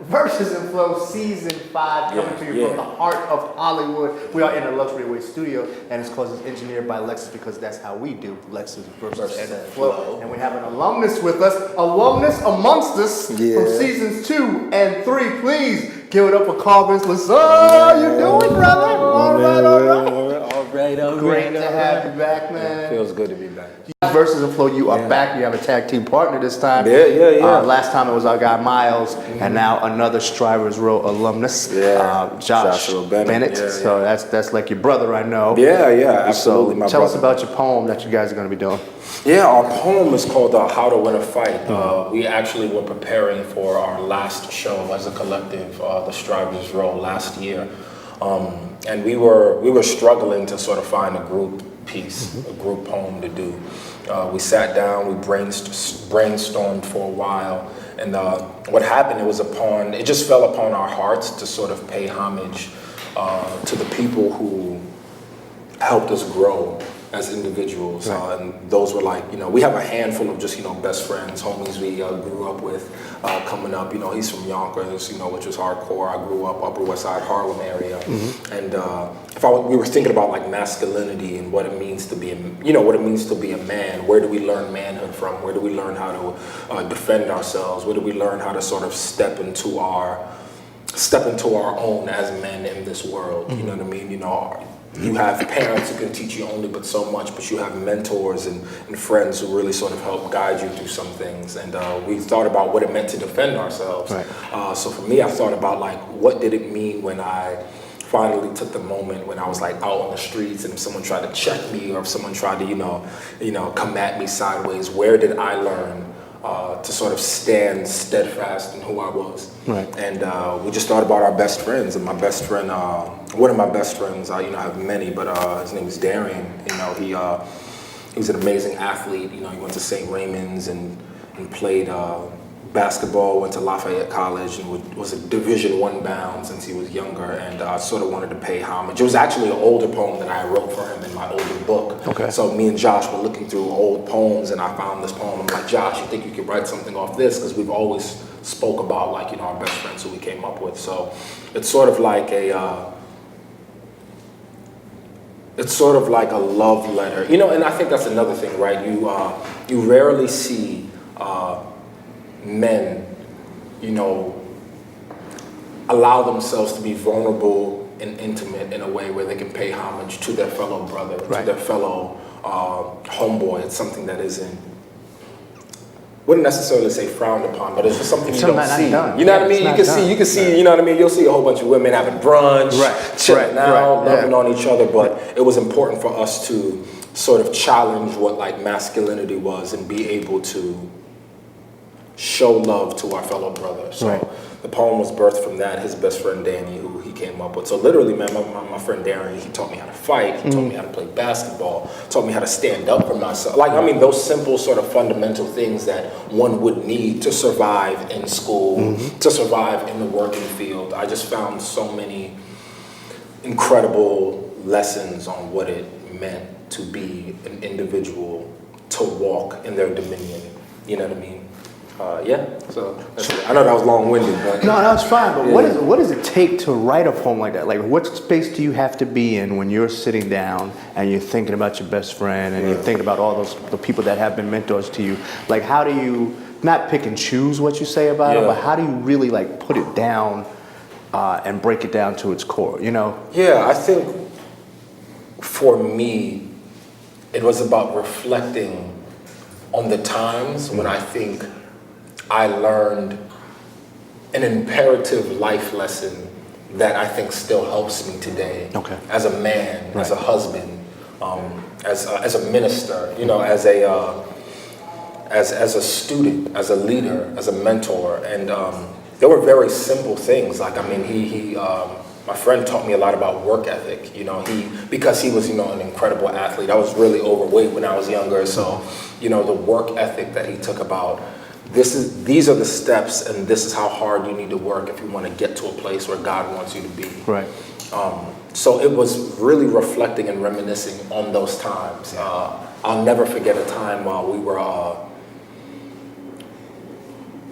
Versus and Flow Season 5 coming to you from the heart of Hollywood. We are in a Luxury Away studio, and it's called engineered by Lexus because that's how we do Lexus versus and Flow. And we have an alumnus with us, alumnus amongst us from Seasons 2 and 3. Please give it up for Carvens. Lissaint, how you doing, brother? All right. Great to have you back, man. It feels good to be back. Versus and Flow, you are back. You have a tag team partner this time. Last time it was our guy Miles, and now another Strivers Row alumnus, Joshua Bennett. So that's like your brother, I know. Absolutely. So tell us about your poem that you guys are going to be doing. Our poem is called How to Win a Fight. We actually were preparing for our last show as a collective, the Strivers Row, last year. And we were struggling to sort of find a group piece, a group poem to do. We sat down, we brainstormed for a while, and what happened, it just fell upon our hearts to sort of pay homage to the people who helped us grow as individuals. And those were like, we have a handful of just, best friends, homies we grew up with coming up. He's from Yonkers, which was hardcore. I grew up Upper West Side, Harlem area. And we were thinking about like masculinity and what it means to be, what it means to be a man. Where do we learn manhood from? Where do we learn how to defend ourselves? Where do we learn how to sort of step into our own as men in this world? You know what I mean? You have parents who can teach you only but so much, but you have mentors and friends who really sort of help guide you through some things. And we thought about what it meant to defend ourselves. So for me, I thought about like, what did it mean when I finally took the moment when I was like out on the streets and if someone tried to check me or if someone tried to, come at me sideways, where did I learn to sort of stand steadfast in who I was. And we just thought about our best friends, and my best friend, one of my best friends, I have many, but his name is Darian. He was an amazing athlete. He went to St. Raymond's and played basketball, went to Lafayette College, and was a Division I bound since he was younger, and I sort of wanted to pay homage. It was actually an older poem that I wrote for him in my older book. So me and Josh were looking through old poems, and I found this poem. I'm like, Josh, you think you could write something off this? Because we've always spoke about like, our best friends who we came up with. So it's sort of like a love letter, and I think that's another thing, right? You rarely see men, allow themselves to be vulnerable and intimate in a way where they can pay homage to their fellow brother, to their fellow homeboy. It's something that wouldn't necessarily say frowned upon, but it's just something you don't see. You know what I mean? You can see, you know what I mean? You'll see a whole bunch of women having brunch, chilling out, loving on each other, but it was important for us to sort of challenge what like masculinity was and be able to show love to our fellow brother. So the poem was birthed from that. His best friend Danny, who he came up with. So literally, man, my friend Darren, he taught me how to fight. He taught me how to play basketball. Taught me how to stand up for myself. Like, I mean, those simple sort of fundamental things that one would need to survive in school, to survive in the working field. I just found so many incredible lessons on what it meant to be an individual, to walk in their dominion. You know what I mean? So that's it. I know that was long-winded, but no, that's fine. But what does it take to write a poem like that? Like, what space do you have to be in when you're sitting down and you're thinking about your best friend and you're thinking about all the people that have been mentors to you? Like, how do you not pick and choose what you say about them, but how do you really like put it down and break it down to its core? Yeah, I think for me, it was about reflecting on the times when I think I learned an imperative life lesson that I think still helps me today as a man, as a husband, as a minister, as a student, as a leader, as a mentor. And there were very simple things. Like, I mean, my friend taught me a lot about work ethic. Because he was, an incredible athlete. I was really overweight when I was younger. So, the work ethic that he took about, these are the steps, and this is how hard you need to work if you want to get to a place where God wants you to be. So it was really reflecting and reminiscing on those times. I'll never forget a time while we were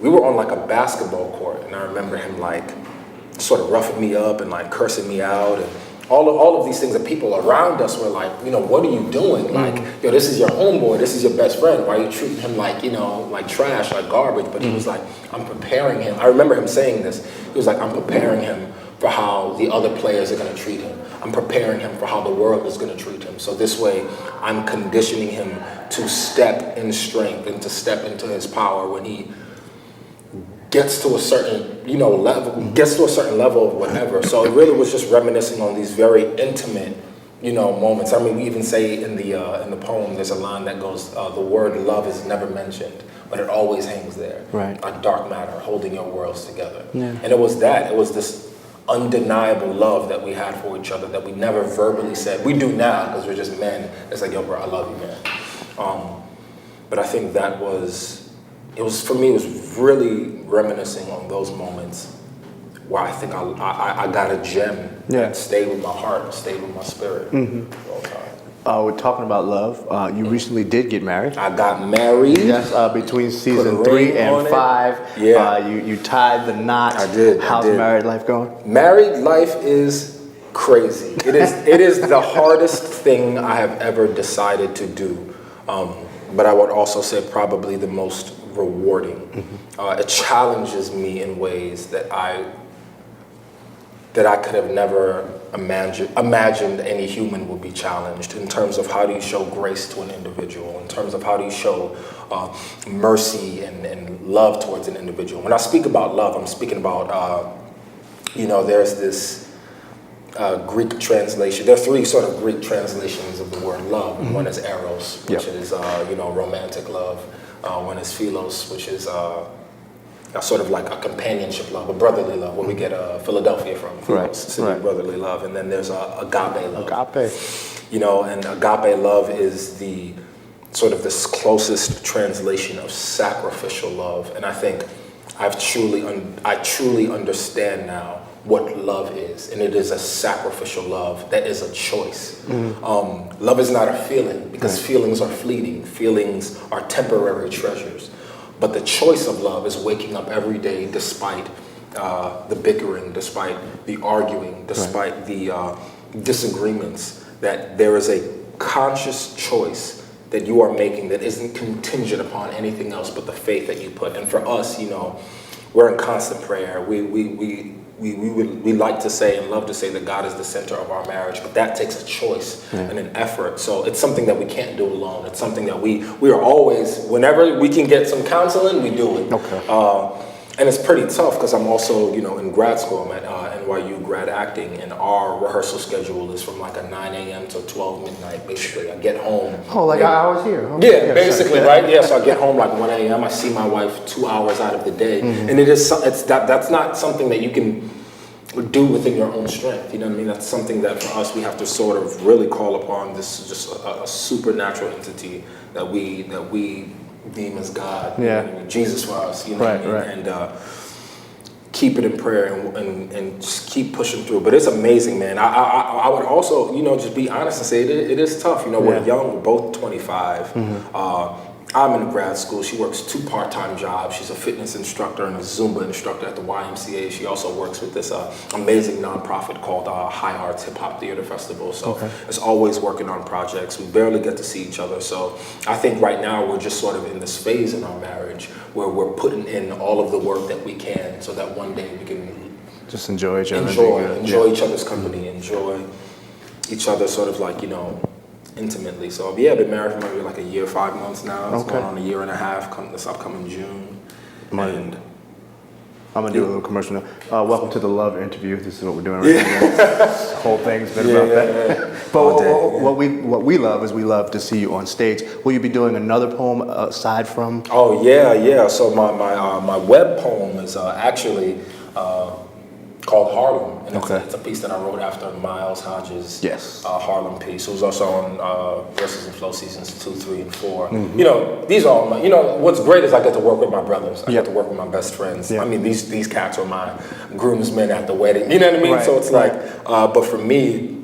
we were on like a basketball court, and I remember him like sort of roughing me up and like cursing me out, and all of these things that people around us were like, you know, what are you doing? Like, yo, this is your homeboy, this is your best friend. Why are you treating him like, you know, like trash, like garbage? But he was like, I'm preparing him. I remember him saying this. He was like, I'm preparing him for how the other players are going to treat him. I'm preparing him for how the world is going to treat him. So this way, I'm conditioning him to step in strength and to step into his power when he gets to a certain, you know, level, gets to a certain level of whatever. So it really was just reminiscing on these very intimate, you know, moments. I mean, we even say in the poem, there's a line that goes, the word love is never mentioned, but it always hangs there. Right. Like dark matter, holding your worlds together. Yeah. And it was this undeniable love that we had for each other that we never verbally said. We do now because we're just men. It's like, yo, bro, I love you, man. But I think that for me, it was really reminiscing on those moments where I think I got a gem that stayed with my heart, stayed with my spirit the whole time. We're talking about love. You recently did get married. I got married. Yes, between season 3 and 5. Yeah. You tied the knot. I did. How's married life going? Married life is crazy. It is the hardest thing I have ever decided to do. But I would also say probably the most rewarding. It challenges me in ways that I could have never imagined any human would be challenged, in terms of how do you show grace to an individual, in terms of how do you show mercy and love towards an individual. When I speak about love, I'm speaking about, there's this Greek translation. There are 3 sort of Greek translations of the word love. One is eros, which is, romantic love. One is philos, which is sort of like a companionship love, a brotherly love, where we get Philadelphia from, philos, city of brotherly love. And then there's agape love. Agape. And agape love is the sort of this closest translation of sacrificial love. And I think I truly understand now what love is, and it is a sacrificial love that is a choice. Love is not a feeling, because feelings are fleeting. Feelings are temporary treasures. But the choice of love is waking up every day despite the bickering, despite the arguing, despite the disagreements, that there is a conscious choice that you are making that isn't contingent upon anything else but the faith that you put. And for us, we're in constant prayer. We like to say and love to say that God is the center of our marriage, but that takes a choice and an effort. So it's something that we can't do alone. It's something that we are always, whenever we can get some counseling, we do it. Okay. And it's pretty tough because I'm also, in grad school. I'm at NYU grad acting, and our rehearsal schedule is from like a 9 a.m. to 12 midnight, basically. I get home. Oh, like I was here. Okay. Yeah, basically, right? Yeah, so I get home like 1 a.m. I see my wife 2 hours out of the day. And that's not something that you can do within your own strength. You know what I mean? That's something that for us, we have to sort of really call upon this just a supernatural entity that we deem as God. Yeah. You know, Jesus for us. You know what I mean? Right. And keep it in prayer and just keep pushing through. But it's amazing, man. I would also, just be honest and say it is tough. We're young. We're both 25. I'm in grad school. She works 2 part-time jobs. She's a fitness instructor and a Zumba instructor at the YMCA. She also works with this amazing nonprofit called High Arts Hip Hop Theater Festival. So it's always working on projects. We barely get to see each other. So I think right now we're just sort of in this phase in our marriage where we're putting in all of the work that we can so that one day we can just enjoy each other. Enjoy each other's company, enjoy each other sort of like, intimately. So I've been married for maybe like a year, 5 months now. It's going on a year and a half this upcoming June. And I'm gonna do a little commercial now. Welcome to the Love Interview. This is what we're doing right now. This whole thing's been about that. But what we love is we love to see you on stage. Will you be doing another poem aside from? Oh yeah. So my web poem is actually called Harlem, and it's a piece that I wrote after Miles Hodges' Harlem piece. It was also on Verses and Flow seasons 2, 3, and 4. These are all my, what's great is I get to work with my brothers. I get to work with my best friends. I mean, these cats are my groomsmen at the wedding. You know what I mean? Right. So it's like, but for me,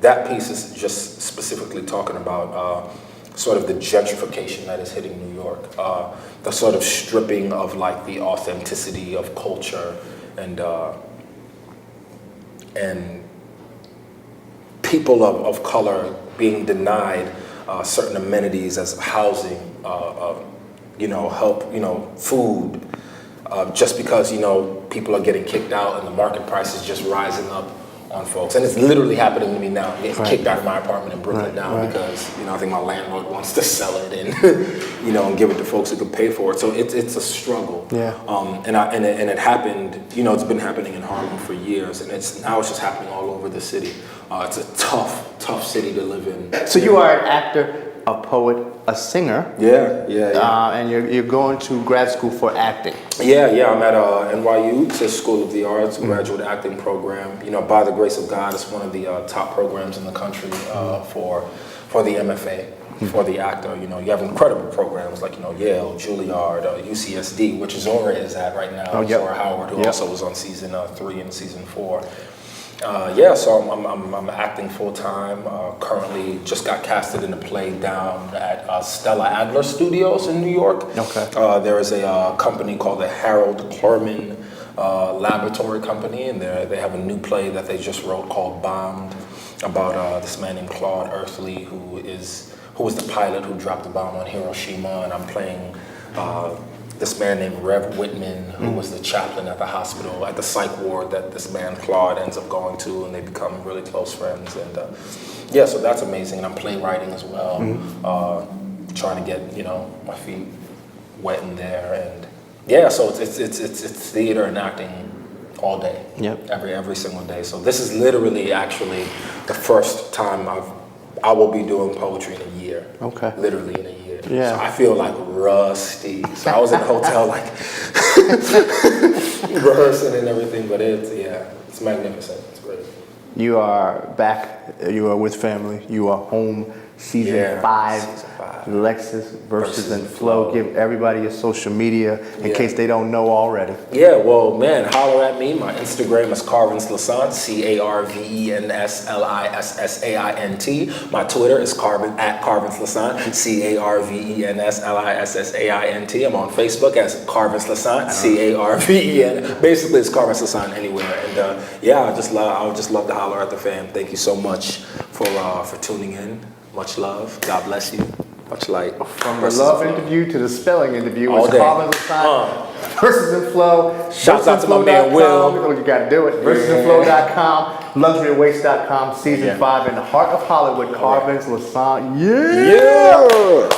that piece is just specifically talking about sort of the gentrification that is hitting New York, the sort of stripping of like the authenticity of culture and people of color being denied certain amenities as housing, help, food, just because, people are getting kicked out and the market price is just rising up on folks. And it's literally happening to me now. I'm getting kicked out of my apartment in Brooklyn now because, I think my landlord wants to sell it and, and give it to folks who can pay for it. So it's a struggle. Yeah. And it happened, it's been happening in Harlem for years, and now it's just happening all over the city. It's a tough city to live in. So you are an actor, a poet, a singer. Yeah. And you're going to grad school for acting. Yeah. I'm at NYU, it's a School of the Arts, graduate acting program. By the grace of God, it's one of the top programs in the country for the MFA, for the actor. You have incredible programs like Yale, Juilliard, UCSD, which Zora is at right now. Zora Howard, who also was on season 3 and season 4. So I'm acting full time. Currently, just got casted in a play down at Stella Adler Studios in New York. Okay. There is a company called the Harold Clurman Laboratory Company, and they have a new play that they just wrote called Bombed, about this man named Claude Earthley, who was the pilot who dropped the bomb on Hiroshima, and I'm playing this man named Rev Whitman, who was the chaplain at the hospital, at the psych ward that this man Claude ends up going to, and they become really close friends. And so that's amazing. And I'm playwriting as well, trying to get my feet wet in there. And so it's theater and acting all day, every single day. So this is literally actually the first time I will be doing poetry in a year. Okay. Literally in a year. Yeah. So I feel like rusty. So I was in the hotel like rehearsing and everything, but it's magnificent. It's great. You are back. You are with family. You are home. Season 5. Season 5. Lexus versus and Flow. Give everybody your social media in case they don't know already. Yeah, well, man, holler at me. My Instagram is Carvens Lissaint, CarvensLissaint. My Twitter is Carvens Lissaint, CarvensLissaint. I'm on Facebook as Carvens Lissaint, CARVEN. Basically, it's Carvens Lissaint anywhere. And I would just love to holler at the fam. Thank you so much for tuning in. Much love. God bless you. Much light. From the love interview to the spelling interview, it's Carvens Lissaint versus and Flow. Shouts out to my man Will. You got to do it. Versusandflow.com, luxurywaste.com, season 5 in the heart of Hollywood. Carvens Lissaint. Yeah.